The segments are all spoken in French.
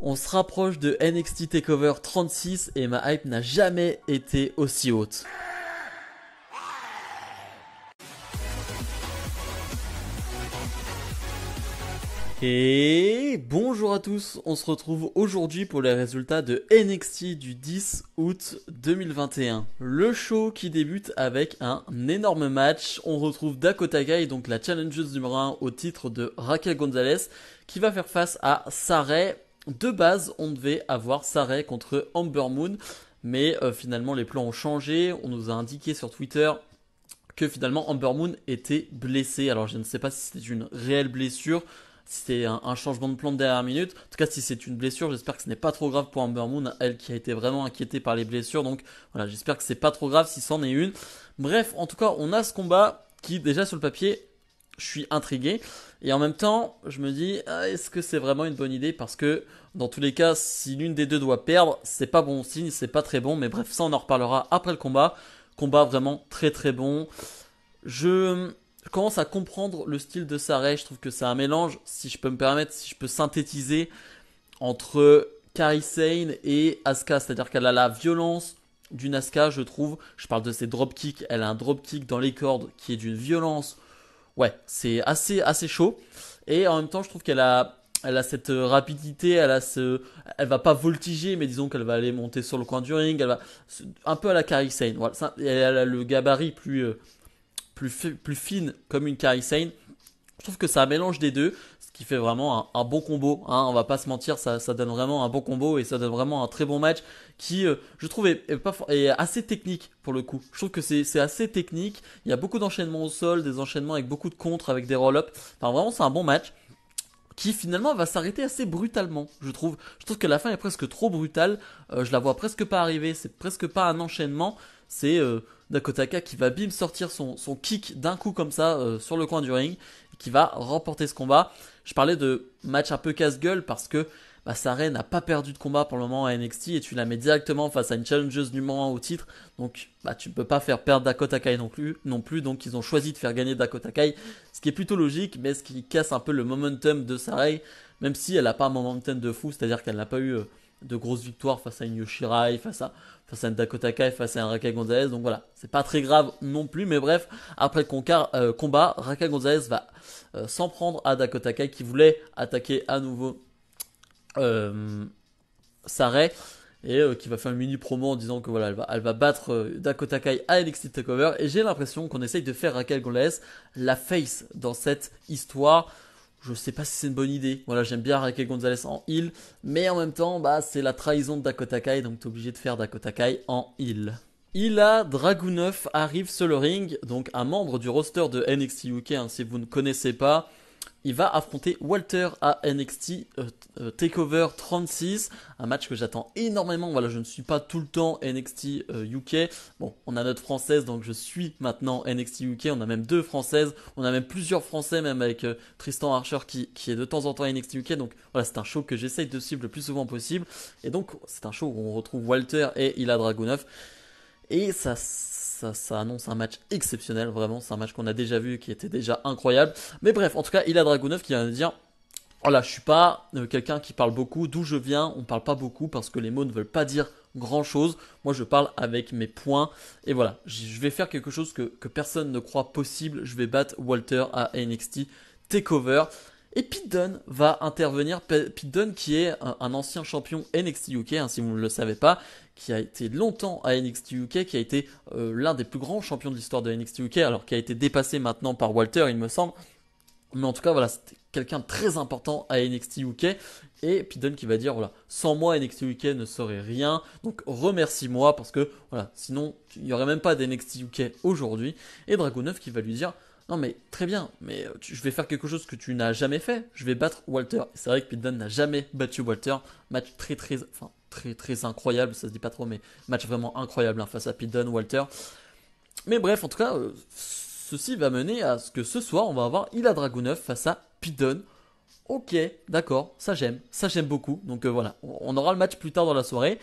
On se rapproche de NXT TakeOver 36 et ma hype n'a jamais été aussi haute. Et bonjour à tous, on se retrouve aujourd'hui pour les résultats de NXT du 10 août 2021. Le show qui débute avec un énorme match. On retrouve Dakota Kai, donc la challengeuse numéro 1 au titre de Raquel Gonzalez, qui va faire face à Sarray. De base, on devait avoir Sarray contre Ember Moon, mais finalement les plans ont changé. On nous a indiqué sur Twitter que finalement Ember Moon était blessée. Alors je ne sais pas si c'était une réelle blessure, si c'était un changement de plan de dernière minute. En tout cas, si c'est une blessure, j'espère que ce n'est pas trop grave pour Ember Moon, elle qui a été vraiment inquiétée par les blessures. Donc voilà, j'espère que c'est pas trop grave si c'en est une. Bref, en tout cas, on a ce combat qui, déjà sur le papier, je suis intrigué. Et en même temps, je me dis, est-ce que c'est vraiment une bonne idée? Parce que dans tous les cas, si l'une des deux doit perdre, c'est pas bon signe, c'est pas très bon. Mais bref, ça on en reparlera après le combat. Combat vraiment très très bon. Je commence à comprendre le style de Sarray. Je trouve que c'est un mélange, si je peux me permettre, si je peux synthétiser, entre Kairi Sane et Asuka. C'est-à-dire qu'elle a la violence d'une Asuka, je trouve. Je parle de ses dropkicks. Elle a un dropkick dans les cordes qui est d'une violence. Ouais, c'est assez chaud. Et en même temps, je trouve elle a cette rapidité, elle va pas voltiger, mais disons qu'elle va aller monter sur le coin du ring. Elle va un peu à la Kairi Sane. Voilà, elle a le gabarit plus fine comme une Kairi Sane. Je trouve que c'est un mélange des deux, ce qui fait vraiment un bon combo. Hein, on va pas se mentir, ça donne vraiment un bon combo et ça donne vraiment un très bon match qui, je trouve, est assez technique pour le coup. Je trouve que c'est assez technique. Il y a beaucoup d'enchaînements au sol, des enchaînements avec beaucoup de contres, avec des roll-ups. Enfin, vraiment, c'est un bon match qui finalement va s'arrêter assez brutalement, je trouve. Je trouve que la fin est presque trop brutale. Je la vois presque pas arriver. C'est presque pas un enchaînement. C'est Dakota Kai qui va bim sortir son kick d'un coup comme ça sur le coin du ring et qui va remporter ce combat. Je parlais de match un peu casse-gueule parce que Sarray n'a pas perdu de combat pour le moment à NXT et tu la mets directement face à une challengeuse numéro 1 au titre. Donc tu ne peux pas faire perdre Dakota Kai non plus. Donc ils ont choisi de faire gagner Dakota Kai, ce qui est plutôt logique, mais ce qui casse un peu le momentum de Sarray, même si elle n'a pas un momentum de fou, c'est-à-dire qu'elle n'a pas eu de grosses victoires face à une Yoshirai, face à une Dakota Kai, face à un Raquel Gonzalez. Donc voilà, c'est pas très grave non plus, mais bref, après le combat, Raquel Gonzalez va s'en prendre à Dakota Kai qui voulait attaquer à nouveau Sarray et qui va faire une mini promo en disant que voilà, elle va battre Dakota Kai à NXT TakeOver. Et j'ai l'impression qu'on essaye de faire Raquel Gonzalez la face dans cette histoire. Je sais pas si c'est une bonne idée. Voilà, j'aime bien Raquel Gonzalez en heel, mais en même temps, c'est la trahison de Dakota Kai, donc t'es obligé de faire Dakota Kai en heel. Ilja Dragunov arrive sur le ring, donc un membre du roster de NXT UK, hein, si vous ne connaissez pas. Il va affronter Walter à NXT TakeOver 36, un match que j'attends énormément. Voilà, je ne suis pas tout le temps NXT UK. Bon, on a notre française, donc je suis maintenant NXT UK. On a même deux françaises, on a même plusieurs français, même avec Tristan Archer qui est de temps en temps NXT UK. Donc voilà, c'est un show que j'essaye de suivre le plus souvent possible. Et donc, c'est un show où on retrouve Walter et Ilja Dragunov. Et ça annonce un match exceptionnel, vraiment. C'est un match qu'on a déjà vu, qui était déjà incroyable. Mais bref, en tout cas, Ilja Dragunov qui vient de dire: voilà, je suis pas quelqu'un qui parle beaucoup. D'où je viens, on parle pas beaucoup parce que les mots ne veulent pas dire grand chose. Moi, je parle avec mes points. Et voilà, je vais faire quelque chose que personne ne croit possible. Je vais battre Walter à NXT TakeOver. Et Pete Dunne va intervenir. Pete Dunne qui est un ancien champion NXT UK, hein, si vous ne le savez pas, qui a été longtemps à NXT UK, qui a été l'un des plus grands champions de l'histoire de NXT UK, alors qui a été dépassé maintenant par Walter, il me semble. Mais en tout cas, voilà, c'était quelqu'un de très important à NXT UK. Et Pete Dunne qui va dire, voilà, sans moi, NXT UK ne serait rien. Donc remercie-moi parce que, voilà, sinon, il n'y aurait même pas d'NXT UK aujourd'hui. Et Dragunov qui va lui dire: non mais très bien, mais je vais faire quelque chose que tu n'as jamais fait. Je vais battre Walter. Et c'est vrai que Pete Dunne n'a jamais battu Walter. Match très incroyable, ça se dit pas trop, mais match vraiment incroyable hein, face à Pete Dunne, Walter. Mais bref, en tout cas, ceci va mener à ce que ce soir, on va avoir Ilja Dragunov face à Pete Dunne. Ok, d'accord, ça j'aime beaucoup. Donc voilà, on aura le match plus tard dans la soirée.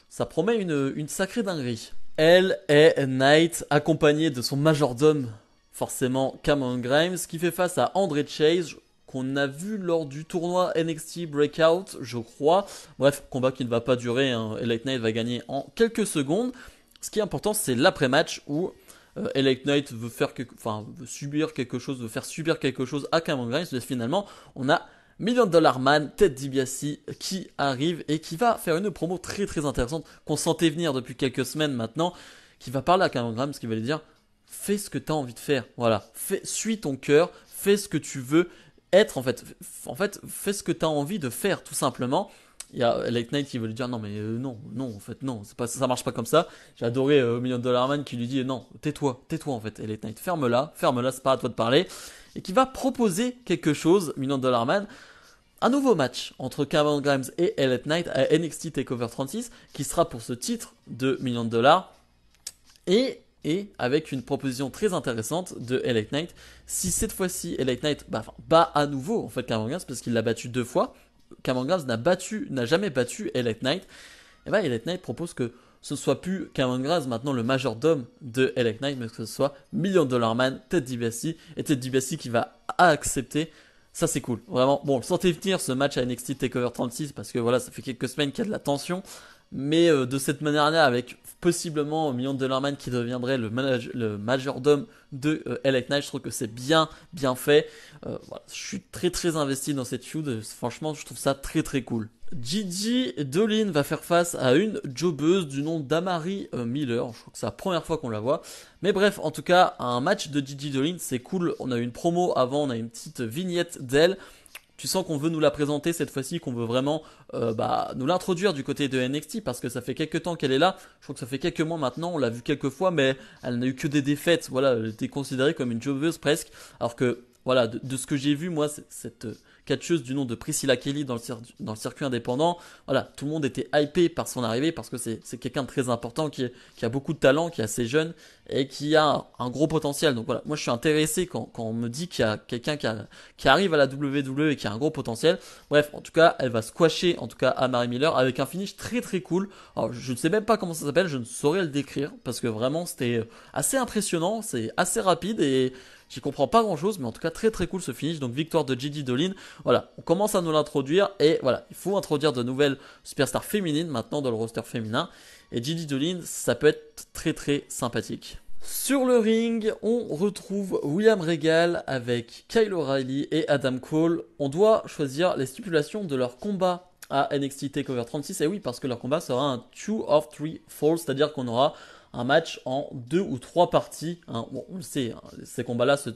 Ça promet une sacrée dinguerie. Elle est Knight, accompagnée de son majordome, forcément Cameron Grimes, qui fait face à André Chase. qu'on a vu lors du tournoi NXT Breakout, je crois. Bref, combat qui ne va pas durer, hein. LA Knight va gagner en quelques secondes. Ce qui est important, c'est l'après-match où LA Knight veut subir quelque chose, veut faire subir quelque chose à Cameron Grimes. Mais finalement, on a Million Dollar Man, Ted DiBiase qui arrive et qui va faire une promo très très intéressante qu'on sentait venir depuis quelques semaines maintenant, qui va parler à Cameron Grimes, qui va lui dire fais ce que tu as envie de faire, voilà, suis ton cœur, fais ce que tu veux être en fait, fais ce que tu as envie de faire tout simplement. Il y a LA Knight qui veut lui dire non mais non, en fait non, c'est pas, ça marche pas comme ça. J'ai adoré Million Dollar Man qui lui dit non, tais-toi en fait LA Knight, ferme-la, c'est pas à toi de parler. Et qui va proposer quelque chose, Million Dollar Man, un nouveau match entre Cameron Grimes et LA Knight à NXT TakeOver 36 qui sera pour ce titre de $1 000 000 et avec une proposition très intéressante de LA Knight. Si cette fois-ci LA Knight bat à nouveau en fait Cameron Grimes parce qu'il l'a battu 2 fois, Cameron Grimes n'a jamais battu LA Knight, et LA Knight propose que ce ne soit plus Cameron Grimes maintenant le majordome de LA Knight, mais que ce soit Million Dollar Man, Ted DiBiase, et Ted DiBiase qui va accepter. Ça c'est cool, vraiment. Bon, sentez venir ce match à NXT TakeOver 36 parce que voilà, ça fait quelques semaines qu'il y a de la tension. Mais de cette manière-là, avec possiblement Million Dollar Man qui deviendrait le majordome de LA Knight, je trouve que c'est bien fait. Voilà, je suis très très investi dans cette feud. Franchement, je trouve ça très très cool. Gigi Dolin va faire face à une jobbeuse du nom d'Amari Miller. Je crois que c'est la première fois qu'on la voit. Mais bref, en tout cas, un match de Gigi Dolin, c'est cool. On a eu une promo avant, on a une petite vignette d'elle. Tu sens qu'on veut nous la présenter cette fois-ci, qu'on veut vraiment nous l'introduire du côté de NXT parce que ça fait quelques temps qu'elle est là. Je crois que ça fait quelques mois maintenant, on l'a vu quelques fois, mais elle n'a eu que des défaites. Voilà, elle était considérée comme une jobbeuse presque. Alors que, voilà, de ce que j'ai vu, moi, cette catcheuse du nom de Priscilla Kelly dans le circuit indépendant, voilà, tout le monde était hypé par son arrivée parce que c'est quelqu'un de très important qui a beaucoup de talent, qui est assez jeune et qui a un gros potentiel. Donc voilà, moi je suis intéressé quand on me dit qu'il y a quelqu'un qui arrive à la WWE et qui a un gros potentiel. Bref, en tout cas, elle va squasher en tout cas Amari Miller avec un finish très très cool. Alors je ne sais même pas comment ça s'appelle, je ne saurais le décrire parce que vraiment c'était assez impressionnant, c'est assez rapide et j'y comprends pas grand chose, mais en tout cas très très cool ce finish. Donc victoire de Gigi Dolin. Voilà, on commence à nous l'introduire et voilà, il faut introduire de nouvelles superstars féminines maintenant dans le roster féminin. Et Gigi Dolin, ça peut être très très sympathique. Sur le ring, on retrouve William Regal avec Kyle O'Reilly et Adam Cole. On doit choisir les stipulations de leur combat à NXT TakeOver 36. Et oui, parce que leur combat sera un 2 of 3 falls, c'est-à-dire qu'on aura un match en 2 ou 3 parties. Hein. Bon, on le sait, hein, ces combats-là se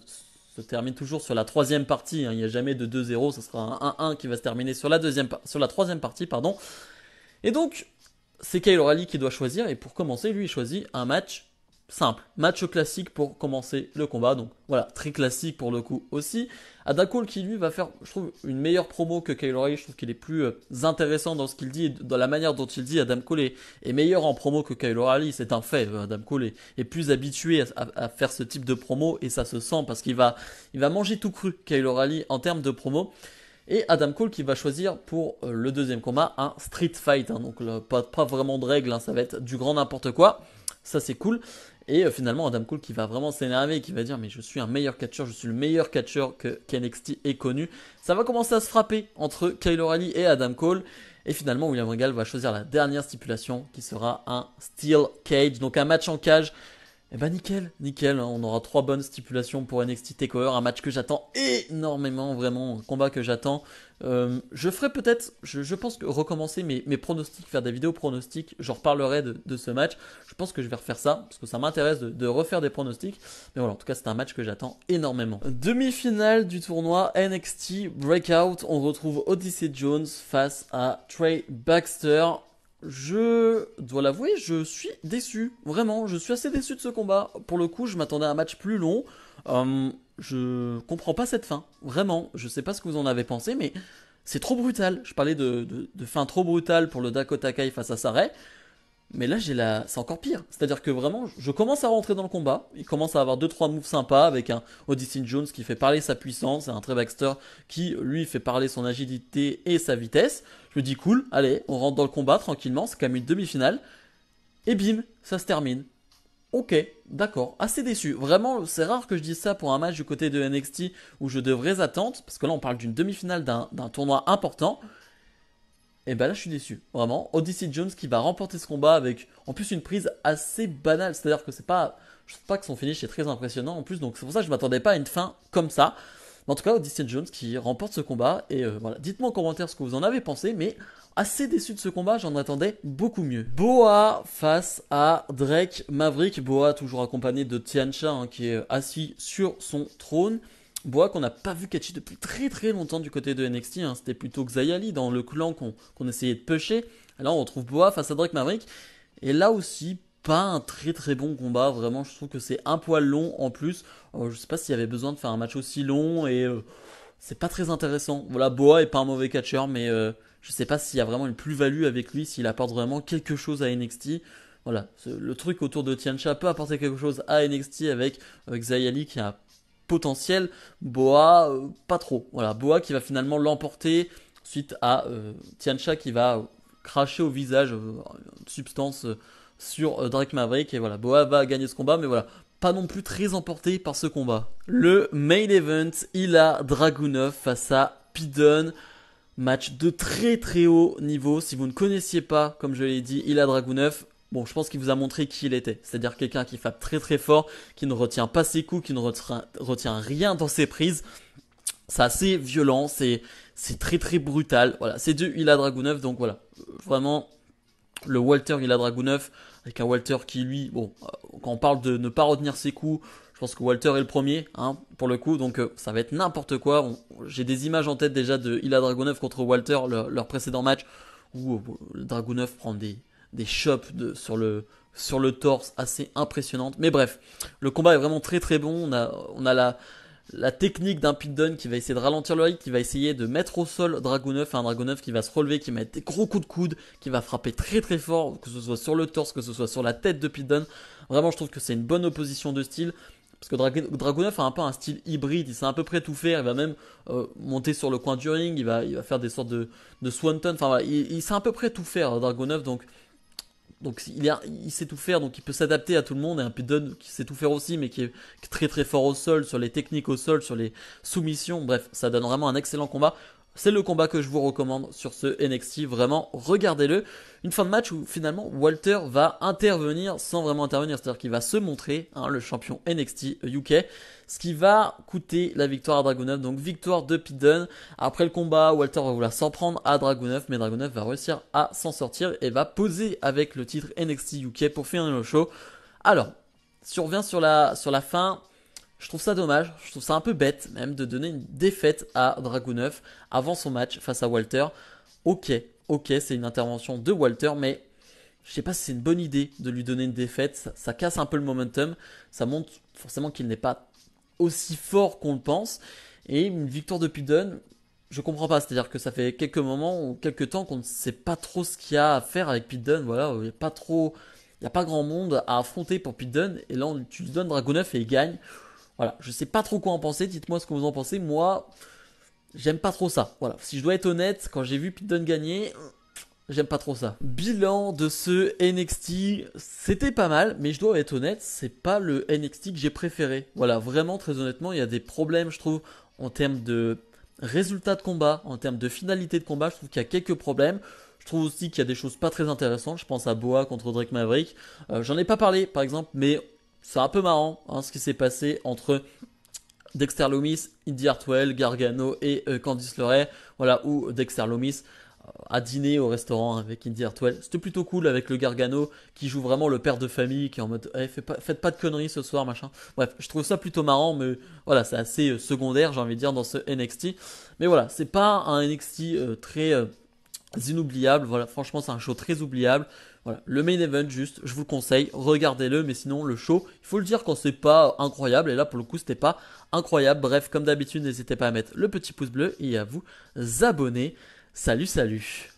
terminent toujours sur la 3e partie. Hein. Il n'y a jamais de 2-0, ce sera un 1-1 qui va se terminer sur la 3e partie. Pardon. Et donc, c'est Kyle O'Reilly qui doit choisir. Et pour commencer, lui, il choisit un match simple. Match classique pour commencer le combat. Donc voilà, très classique pour le coup aussi. Adam Cole qui lui va faire, je trouve, une meilleure promo que Kyle O'Reilly. Je trouve qu'il est plus intéressant dans ce qu'il dit et dans la manière dont il dit. Adam Cole est meilleur en promo que Kyle O'Reilly. C'est un fait. Adam Cole est plus habitué à faire ce type de promo et ça se sent parce qu'il va manger tout cru Kyle O'Reilly en termes de promo. Et Adam Cole qui va choisir pour le deuxième combat un street fight. Hein, donc pas vraiment de règles, hein, ça va être du grand n'importe quoi. Ça c'est cool. Et finalement Adam Cole qui va vraiment s'énerver et qui va dire mais je suis un meilleur catcheur, je suis le meilleur catcheur que NXT ait connu. Ça va commencer à se frapper entre Kyle O'Reilly et Adam Cole. Et finalement William Regal va choisir la dernière stipulation qui sera un Steel Cage, donc un match en cage. Et bah nickel, hein, on aura 3 bonnes stipulations pour NXT TakeOver, un match que j'attends énormément, vraiment, un combat que j'attends. Je ferai peut-être, je pense que recommencer mes pronostics, faire des vidéos pronostics, j'en reparlerai de ce match. Je pense que je vais refaire ça, parce que ça m'intéresse de refaire des pronostics. Mais voilà, en tout cas c'est un match que j'attends énormément. Demi-finale du tournoi NXT Breakout, on retrouve Odyssey Jones face à Trey Baxter. Je dois l'avouer, je suis déçu. Vraiment, je suis assez déçu de ce combat. Pour le coup, je m'attendais à un match plus long. Je comprends pas cette fin. Vraiment, je sais pas ce que vous en avez pensé, mais c'est trop brutal. Je parlais de fin trop brutale pour le Dakota Kai face à Sarai. Mais là, c'est encore pire. C'est-à-dire que vraiment, je commence à rentrer dans le combat. Il commence à avoir 2-3 moves sympas avec un Odyssey Jones qui fait parler sa puissance et un Trey Baxter qui, lui, fait parler son agilité et sa vitesse. Je me dis cool, allez, on rentre dans le combat tranquillement. C'est quand même une demi-finale. Et bim, ça se termine. Ok, d'accord, assez déçu. Vraiment, c'est rare que je dise ça pour un match du côté de NXT où je devrais attendre, parce que là on parle d'une demi-finale d'un tournoi important. Et ben là je suis déçu, vraiment. Odyssey Jones qui va remporter ce combat avec en plus une prise assez banale, c'est-à-dire que c'est pas, je trouve pas que son finish est très impressionnant en plus, donc c'est pour ça que je m'attendais pas à une fin comme ça. Mais en tout cas, Odyssey Jones qui remporte ce combat et voilà, dites-moi en commentaire ce que vous en avez pensé, mais assez déçu de ce combat, j'en attendais beaucoup mieux. Boa face à Drake Maverick, Boa toujours accompagné de Tiancha hein, qui est assis sur son trône. Boa qu'on n'a pas vu catcher depuis très très longtemps du côté de NXT, hein. C'était plutôt Xayali dans le clan qu'on essayait de pusher. Là on retrouve Boa face à Drake Maverick. Et là aussi, pas un très très bon combat, vraiment je trouve que c'est un poil long en plus. Je sais pas s'il y avait besoin de faire un match aussi long et c'est pas très intéressant. Voilà, Boa est pas un mauvais catcheur, mais je sais pas s'il y a vraiment une plus-value avec lui, s'il apporte vraiment quelque chose à NXT. Voilà, le truc autour de Tiancha peut apporter quelque chose à NXT avec Xayali qui a potentiel. Boa, pas trop. Voilà, Boa qui va finalement l'emporter suite à Tiancha qui va cracher au visage une substance sur Drake Maverick. Et voilà, Boa va gagner ce combat, mais voilà, pas non plus très emporté par ce combat. Le main event, Ilya Dragunov face à Pidon. Match de très très haut niveau. Si vous ne connaissiez pas, comme je l'ai dit, Ilya Dragunov, bon, je pense qu'il vous a montré qui il était. C'est-à-dire quelqu'un qui frappe très très fort, qui ne retient pas ses coups, qui ne retient rien dans ses prises. C'est assez violent, c'est très très brutal. Voilà, c'est du Ilya Dragunov, donc voilà, vraiment le Walter Ilya Dragunov, avec un Walter qui lui, bon, quand on parle de ne pas retenir ses coups, je pense que Walter est le premier, hein, pour le coup, donc ça va être n'importe quoi. J'ai des images en tête déjà de Ilya Dragunov contre Walter, leur précédent match, où Dragunov prend des chops sur le torse assez impressionnantes. Mais bref, le combat est vraiment très très bon. On a la technique d'un Pete Dunne qui va essayer de ralentir le rythme, qui va essayer de mettre au sol Dragunov, un Dragunov qui va se relever, qui va mettre des gros coups de coude, qui va frapper très très fort, que ce soit sur le torse, que ce soit sur la tête de Pete Dunne. Vraiment, je trouve que c'est une bonne opposition de style. Parce que Dragunov a un peu un style hybride, il sait à peu près tout faire, il va même monter sur le coin du ring, il va faire des sortes de swanton, enfin voilà, il sait à peu près tout faire Dragunov, donc il sait tout faire, donc il peut s'adapter à tout le monde, et un Pete Dunne qui sait tout faire aussi, mais qui est très très fort au sol, sur les techniques au sol, sur les soumissions, bref, ça donne vraiment un excellent combat. C'est le combat que je vous recommande sur ce NXT, vraiment regardez-le. Une fin de match où finalement Walter va intervenir sans vraiment intervenir, c'est-à-dire qu'il va se montrer, hein, le champion NXT UK, ce qui va coûter la victoire à Dragunov, donc victoire de Pete Dunne. Après le combat, Walter va vouloir s'en prendre à Dragunov, mais Dragunov va réussir à s'en sortir et va poser avec le titre NXT UK pour finir le show. Alors, si on revient sur la fin, je trouve ça dommage, je trouve ça un peu bête même de donner une défaite à Dragunov avant son match face à Walter. Ok, c'est une intervention de Walter, mais je sais pas si c'est une bonne idée de lui donner une défaite. Ça casse un peu le momentum, ça montre forcément qu'il n'est pas aussi fort qu'on le pense. Et une victoire de Pete Dunne, je comprends pas, c'est-à-dire que ça fait quelques moments ou quelques temps qu'on ne sait pas trop ce qu'il y a à faire avec Pete Dunne. Voilà, il n'y a pas grand monde à affronter pour Pete Dunne, et là tu lui donnes Dragunov et il gagne. Voilà, je sais pas trop quoi en penser, dites-moi ce que vous en pensez. Moi, j'aime pas trop ça. Voilà, si je dois être honnête, quand j'ai vu Pete Dunne gagner, j'aime pas trop ça. Bilan de ce NXT, c'était pas mal, mais je dois être honnête, c'est pas le NXT que j'ai préféré. Voilà, vraiment, très honnêtement, il y a des problèmes, je trouve, en termes de résultats de combat, en termes de finalité de combat, je trouve qu'il y a quelques problèmes. Je trouve aussi qu'il y a des choses pas très intéressantes. Je pense à Boa contre Drake Maverick. J'en ai pas parlé, par exemple, mais c'est un peu marrant hein, ce qui s'est passé entre Dexter Lumis, Indy Hartwell, Gargano et Candice LeRae. Voilà, où Dexter Lumis a dîné au restaurant avec Indy Hartwell. C'était plutôt cool avec le Gargano qui joue vraiment le père de famille, qui est en mode faites pas de conneries ce soir, machin. Bref, je trouve ça plutôt marrant, mais voilà, c'est assez secondaire, j'ai envie de dire, dans ce NXT. Mais voilà, c'est pas un NXT très inoubliable. Voilà, franchement, c'est un show très oubliable. Voilà, le main event, juste, je vous le conseille, regardez-le, mais sinon, le show, il faut le dire quand c'est pas incroyable, et là, pour le coup, c'était pas incroyable. Bref, comme d'habitude, n'hésitez pas à mettre le petit pouce bleu et à vous abonner. Salut, salut!